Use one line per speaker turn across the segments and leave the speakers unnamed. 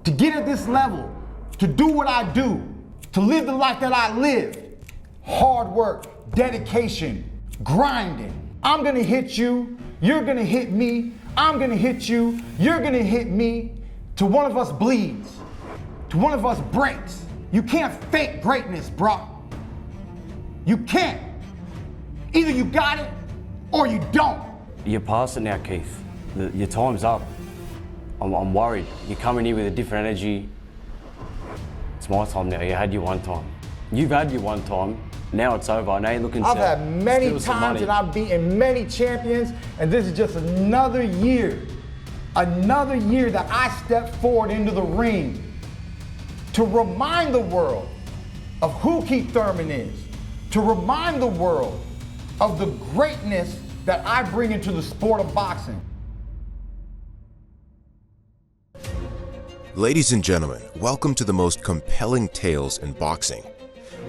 To get at this level, to do what I do, to live the life that I live, hard work, dedication, grinding. I'm gonna hit you, you're gonna hit me, I'm gonna hit you, you're gonna hit me, till one of us bleeds, till one of us breaks. You can't fake greatness, Brock. You can't. Either you got it or you don't.
You're past it now, Keith. Your time's up. I'm worried. You're coming here with a different energy. It's my time now. You had your one time. You've had your one time. Now it's over. Now you're looking to
I've had many times and I've beaten many champions, and this is just another year that I step forward into the ring to remind the world of who Keith Thurman is, to remind the world of the greatness that I bring into the sport of boxing.
Ladies and gentlemen, welcome to the most compelling tales in boxing.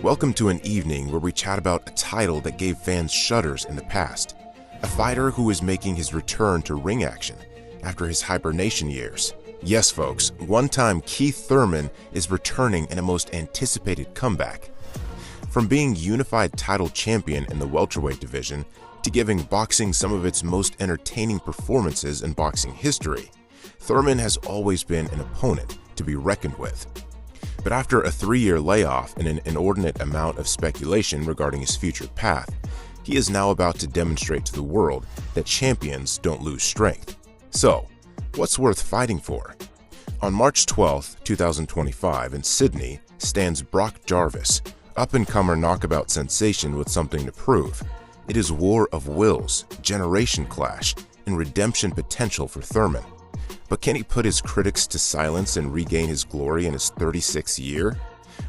Welcome to an evening where we chat about a title that gave fans shudders in the past. A fighter who is making his return to ring action after his hibernation years. Yes, folks, one-time Keith Thurman is returning in a most anticipated comeback. From being unified title champion in the welterweight division to giving boxing some of its most entertaining performances in boxing history, Thurman has always been an opponent to be reckoned with. But after a 3-year layoff and an inordinate amount of speculation regarding his future path, he is now about to demonstrate to the world that champions don't lose strength. So, what's worth fighting for? On March 12, 2025 in Sydney stands Brock Jarvis, up-and-comer knockabout sensation with something to prove. It is war of wills, generation clash, and redemption potential for Thurman. But can he put his critics to silence and regain his glory in his 36th year?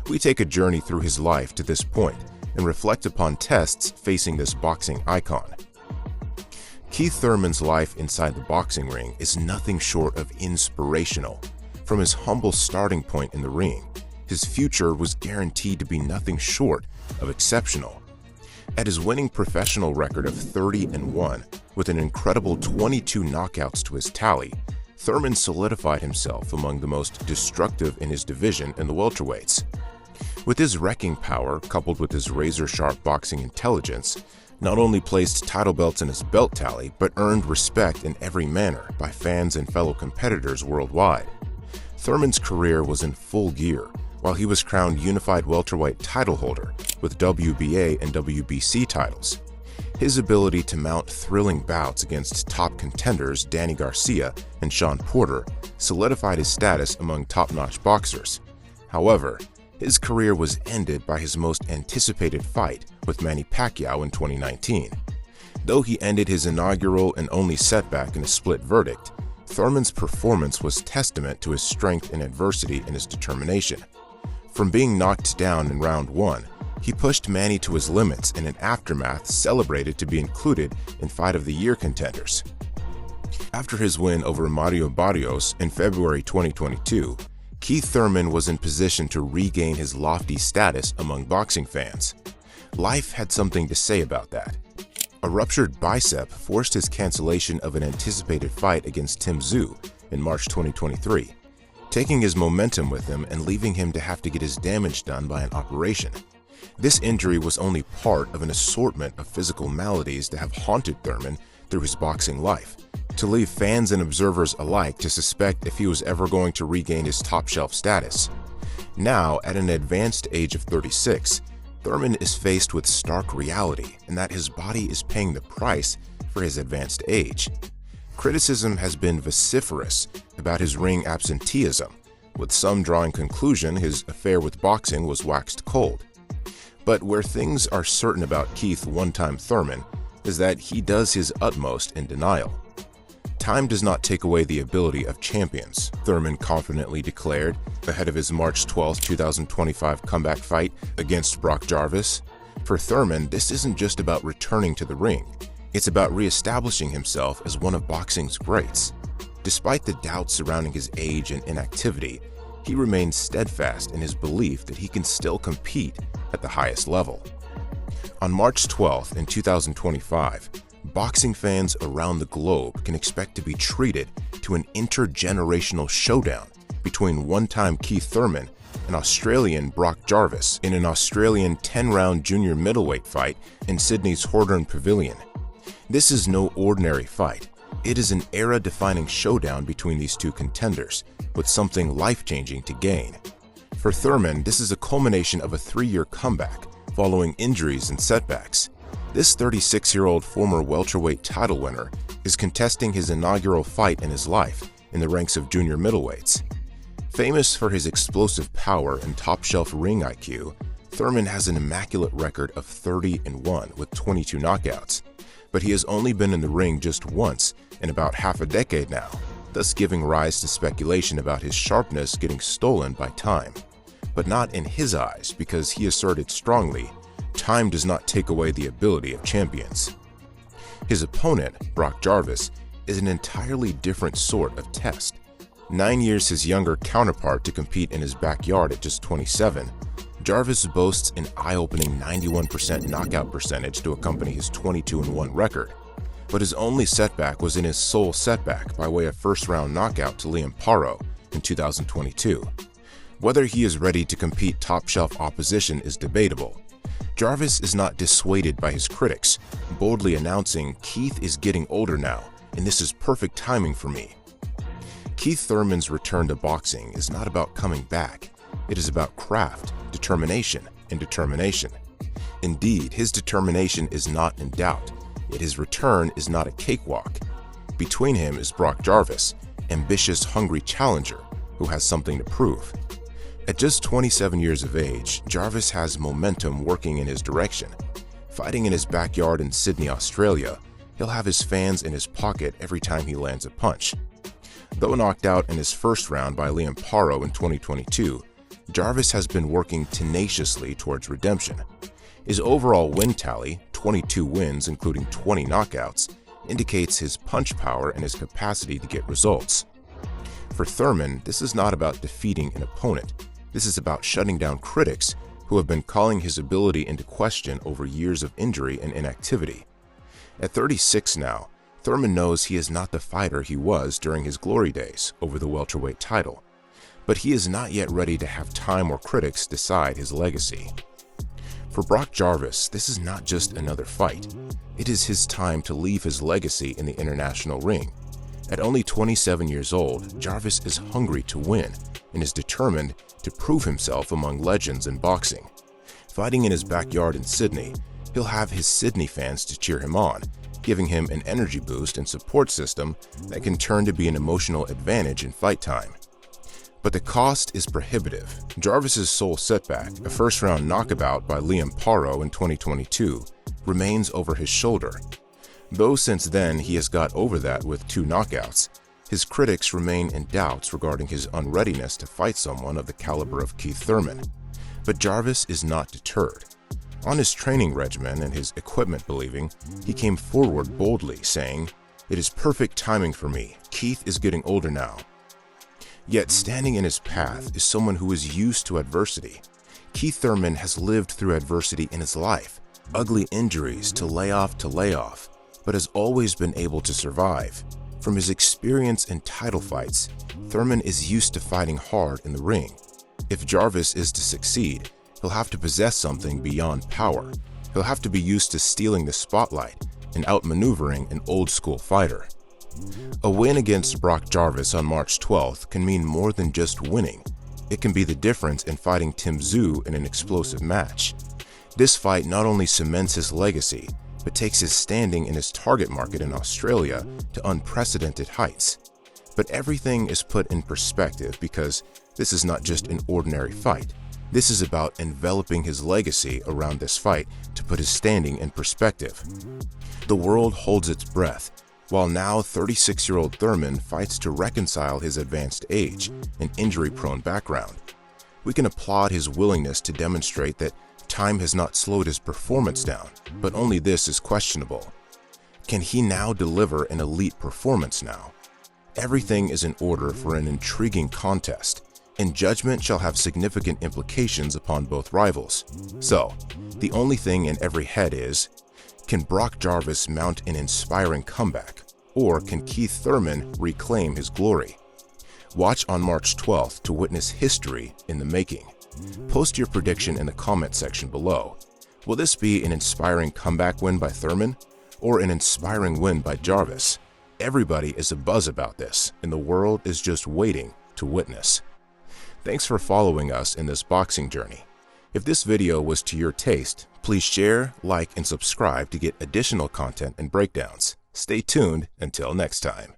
We take a journey through his life to this point and reflect upon tests facing this boxing icon. Keith Thurman's life inside the boxing ring is nothing short of inspirational. From his humble starting point in the ring, his future was guaranteed to be nothing short of exceptional. At his winning professional record of 30-1, with an incredible 22 knockouts to his tally, Thurman solidified himself among the most destructive in his division in the welterweights. With his wrecking power coupled with his razor-sharp boxing intelligence, not only placed title belts in his belt tally, but earned respect in every manner by fans and fellow competitors worldwide. Thurman's career was in full gear while he was crowned unified welterweight title holder with WBA and WBC titles. His ability to mount thrilling bouts against top contenders Danny Garcia and Sean Porter solidified his status among top-notch boxers. However, his career was ended by his most anticipated fight with Manny Pacquiao in 2019. Though he ended his inaugural and only setback in a split verdict, Thurman's performance was testament to his strength in adversity and his determination. From being knocked down in round 1, he pushed Manny to his limits in an aftermath celebrated to be included in Fight of the Year contenders. After his win over Mario Barrios in February 2022, Keith Thurman was in position to regain his lofty status among boxing fans. Life had something to say about that. A ruptured bicep forced his cancellation of an anticipated fight against Tim Tszyu in March 2023, taking his momentum with him and leaving him to have to get his damage done by an operation. This injury was only part of an assortment of physical maladies that have haunted Thurman through his boxing life, to leave fans and observers alike to suspect if he was ever going to regain his top-shelf status. Now, at an advanced age of 36, Thurman is faced with stark reality in that his body is paying the price for his advanced age. Criticism has been vociferous about his ring absenteeism, with some drawing conclusion his affair with boxing was waxed cold. But where things are certain about Keith one-time Thurman is that he does his utmost in denial. Time does not take away the ability of champions, Thurman confidently declared ahead of his March 12, 2025 comeback fight against Brock Jarvis. For Thurman, this isn't just about returning to the ring. It's about reestablishing himself as one of boxing's greats. Despite the doubts surrounding his age and inactivity, he remains steadfast in his belief that he can still compete at the highest level. On March 12th in 2025, boxing fans around the globe can expect to be treated to an intergenerational showdown between one-time Keith Thurman and Australian Brock Jarvis in an Australian 10-round junior middleweight fight in Sydney's Hordern Pavilion. This is no ordinary fight. It is an era-defining showdown between these two contenders, with something life-changing to gain. For Thurman, this is a culmination of a 3-year comeback following injuries and setbacks. This 36-year-old former welterweight title winner is contesting his inaugural fight in his life in the ranks of junior middleweights. Famous for his explosive power and top-shelf ring IQ, Thurman has an immaculate record of 30-1 with 22 knockouts, but he has only been in the ring just once in about half a decade now, thus giving rise to speculation about his sharpness getting stolen by time. But not in his eyes, because he asserted strongly, time does not take away the ability of champions. His opponent, Brock Jarvis, is an entirely different sort of test. 9 years his younger counterpart to compete in his backyard at just 27, Jarvis boasts an eye-opening 91% knockout percentage to accompany his 22-1 record. But his only setback was in his sole setback by way of first-round knockout to Liam Paro in 2022. Whether he is ready to compete top-shelf opposition is debatable. Jarvis is not dissuaded by his critics, boldly announcing, "Keith is getting older now, and this is perfect timing for me." Keith Thurman's return to boxing is not about coming back. It is about craft, determination, and determination. Indeed, his determination is not in doubt, yet his return is not a cakewalk. Between him is Brock Jarvis, ambitious, hungry challenger who has something to prove. At just 27 years of age, Jarvis has momentum working in his direction. Fighting in his backyard in Sydney, Australia, he'll have his fans in his pocket every time he lands a punch. Though knocked out in his first round by Liam Paro in 2022, Jarvis has been working tenaciously towards redemption. His overall win tally, 22 wins including 20 knockouts, indicates his punch power and his capacity to get results. For Thurman, this is not about defeating an opponent. This is about shutting down critics who have been calling his ability into question over years of injury and inactivity. At 36 now, Thurman knows he is not the fighter he was during his glory days over the welterweight title, but he is not yet ready to have time or critics decide his legacy. For Brock Jarvis, this is not just another fight. It is his time to leave his legacy in the international ring. At only 27 years old, Jarvis is hungry to win and is determined to prove himself among legends in boxing. Fighting in his backyard in Sydney, he'll have his Sydney fans to cheer him on, giving him an energy boost and support system that can turn to be an emotional advantage in fight time. But the cost is prohibitive. Jarvis's sole setback, a first-round knockout by Liam Paro in 2022, remains over his shoulder. Though since then he has got over that with 2 knockouts, his critics remain in doubts regarding his unreadiness to fight someone of the caliber of Keith Thurman. But Jarvis is not deterred. On his training regimen and his equipment believing, he came forward boldly, saying, "It is perfect timing for me. Keith is getting older now." Yet standing in his path is someone who is used to adversity. Keith Thurman has lived through adversity in his life, ugly injuries to layoff, but has always been able to survive. From his experience in title fights, Thurman is used to fighting hard in the ring. If Jarvis is to succeed, he'll have to possess something beyond power. He'll have to be used to stealing the spotlight and outmaneuvering an old-school fighter. A win against Brock Jarvis on March 12th can mean more than just winning. It can be the difference in fighting Tim Tszyu in an explosive match. This fight not only cements his legacy, but takes his standing in his target market in Australia to unprecedented heights. But everything is put in perspective because this is not just an ordinary fight. This is about enveloping his legacy around this fight to put his standing in perspective. The world holds its breath, while now 36-year-old Thurman fights to reconcile his advanced age and injury-prone background. We can applaud his willingness to demonstrate that time has not slowed his performance down, but only this is questionable. Can he now deliver an elite performance now? Everything is in order for an intriguing contest, and judgment shall have significant implications upon both rivals. So, the only thing in every head is, can Brock Jarvis mount an inspiring comeback, or can Keith Thurman reclaim his glory? Watch on March 12th to witness history in the making. Post your prediction in the comment section below. Will this be an inspiring comeback win by Thurman or an inspiring win by Jarvis? Everybody is abuzz about this, and the world is just waiting to witness. Thanks for following us in this boxing journey. If this video was to your taste, please share, like, and subscribe to get additional content and breakdowns. Stay tuned until next time.